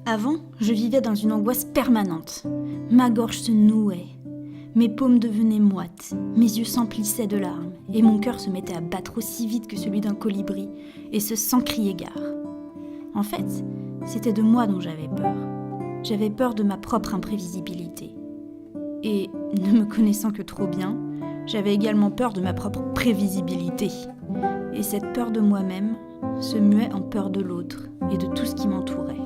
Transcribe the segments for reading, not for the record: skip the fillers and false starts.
Avant, je vivais dans une angoisse permanente. Ma gorge se nouait, mes paumes devenaient moites, mes yeux s'emplissaient de larmes, et mon cœur se mettait à battre aussi vite que celui d'un colibri, et ce sans crier gare. En fait, c'était de moi dont j'avais peur. J'avais peur de ma propre imprévisibilité. Et, ne me connaissant que trop bien, j'avais également peur de ma propre prévisibilité. Et cette peur de moi-même se muait en peur de l'autre et de tout ce qui m'entourait.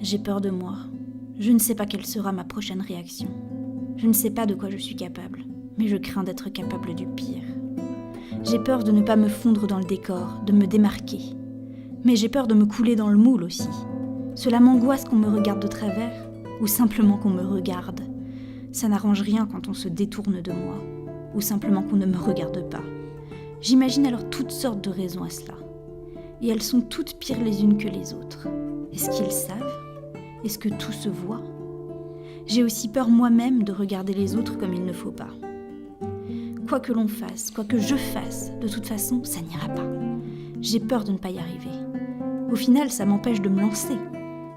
J'ai peur de moi. Je ne sais pas quelle sera ma prochaine réaction. Je ne sais pas de quoi je suis capable, mais je crains d'être capable du pire. J'ai peur de ne pas me fondre dans le décor, de me démarquer. Mais j'ai peur de me couler dans le moule aussi. Cela m'angoisse qu'on me regarde de travers, ou simplement qu'on me regarde. Ça n'arrange rien quand on se détourne de moi, ou simplement qu'on ne me regarde pas. J'imagine alors toutes sortes de raisons à cela. Et elles sont toutes pires les unes que les autres. Est-ce qu'ils savent ? Est-ce que tout se voit ? J'ai aussi peur moi-même de regarder les autres comme il ne faut pas. Quoi que l'on fasse, quoi que je fasse, de toute façon, ça n'ira pas. J'ai peur de ne pas y arriver. Au final, ça m'empêche de me lancer.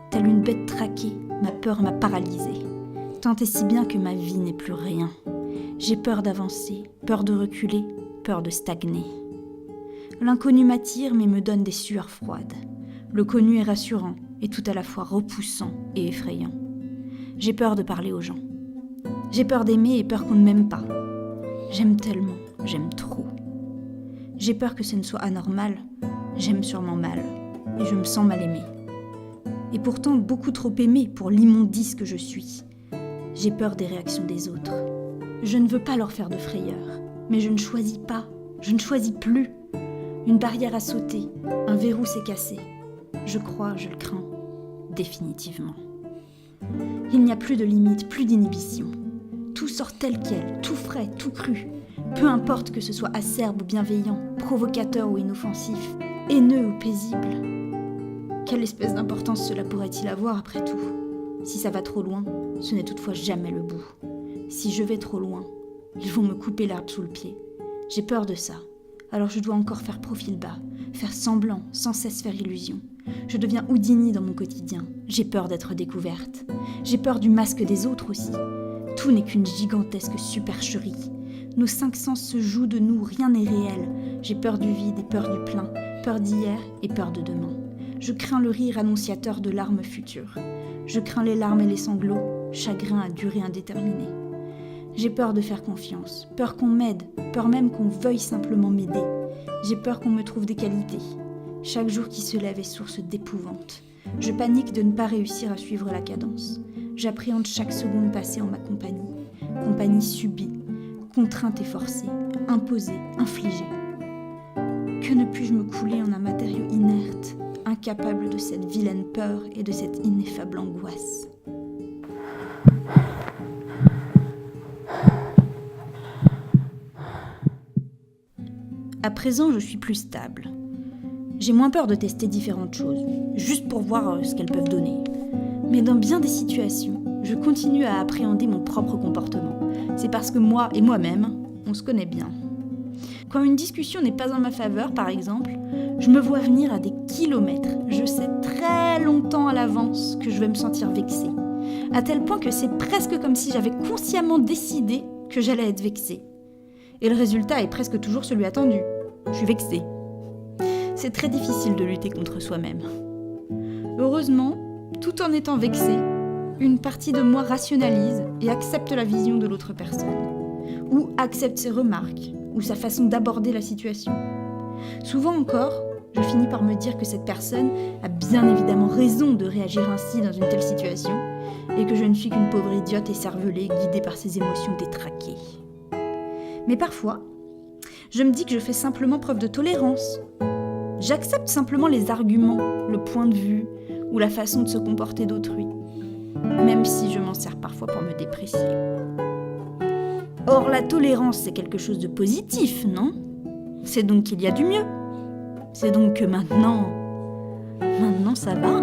Telle une bête traquée, ma peur m'a paralysée. Tant et si bien que ma vie n'est plus rien. J'ai peur d'avancer, peur de reculer, peur de stagner. L'inconnu m'attire mais me donne des sueurs froides. Le connu est rassurant et tout à la fois repoussant et effrayant. J'ai peur de parler aux gens. J'ai peur d'aimer et peur qu'on ne m'aime pas. J'aime tellement, j'aime trop. J'ai peur que ce ne soit anormal, j'aime sûrement mal et je me sens mal aimée. Et pourtant beaucoup trop aimée pour l'immondice que je suis. J'ai peur des réactions des autres. Je ne veux pas leur faire de frayeur, mais je ne choisis pas, je ne choisis plus. Une barrière a sauté, un verrou s'est cassé. Je crois, je le crains, définitivement. Il n'y a plus de limite, plus d'inhibition. Tout sort tel quel, tout frais, tout cru. Peu importe que ce soit acerbe ou bienveillant, provocateur ou inoffensif, haineux ou paisible. Quelle espèce d'importance cela pourrait-il avoir après tout ? Si ça va trop loin, ce n'est toutefois jamais le bout. Si je vais trop loin, ils vont me couper l'herbe sous le pied. J'ai peur de ça, alors je dois encore faire profil bas, faire semblant, sans cesse faire illusion. Je deviens Houdini dans mon quotidien. J'ai peur d'être découverte. J'ai peur du masque des autres aussi. Tout n'est qu'une gigantesque supercherie. Nos 5 sens se jouent de nous, rien n'est réel. J'ai peur du vide et peur du plein, peur d'hier et peur de demain. Je crains le rire annonciateur de larmes futures. Je crains les larmes et les sanglots, chagrin à durée indéterminée. J'ai peur de faire confiance, peur qu'on m'aide, peur même qu'on veuille simplement m'aider. J'ai peur qu'on me trouve des qualités. Chaque jour qui se lève est source d'épouvante. Je panique de ne pas réussir à suivre la cadence. J'appréhende chaque seconde passée en ma compagnie. Compagnie subie, contrainte et forcée, imposée, infligée. Que ne puis-je me couler en un matériau inerte, incapable de cette vilaine peur et de cette ineffable angoisse ? À présent, je suis plus stable. J'ai moins peur de tester différentes choses, juste pour voir ce qu'elles peuvent donner. Mais dans bien des situations, je continue à appréhender mon propre comportement. C'est parce que moi et moi-même, on se connaît bien. Quand une discussion n'est pas en ma faveur, par exemple, je me vois venir à des kilomètres. Je sais très longtemps à l'avance que je vais me sentir vexée. À tel point que c'est presque comme si j'avais consciemment décidé que j'allais être vexée. Et le résultat est presque toujours celui attendu. Je suis vexée. C'est très difficile de lutter contre soi-même. Heureusement, tout en étant vexée, une partie de moi rationalise et accepte la vision de l'autre personne, ou accepte ses remarques, ou sa façon d'aborder la situation. Souvent encore, je finis par me dire que cette personne a bien évidemment raison de réagir ainsi dans une telle situation, et que je ne suis qu'une pauvre idiote écervelée guidée par ses émotions détraquées. Mais parfois, je me dis que je fais simplement preuve de tolérance. J'accepte simplement les arguments, le point de vue ou la façon de se comporter d'autrui, même si je m'en sers parfois pour me déprécier. Or, la tolérance, c'est quelque chose de positif, non ? C'est donc qu'il y a du mieux. C'est donc que maintenant ça va.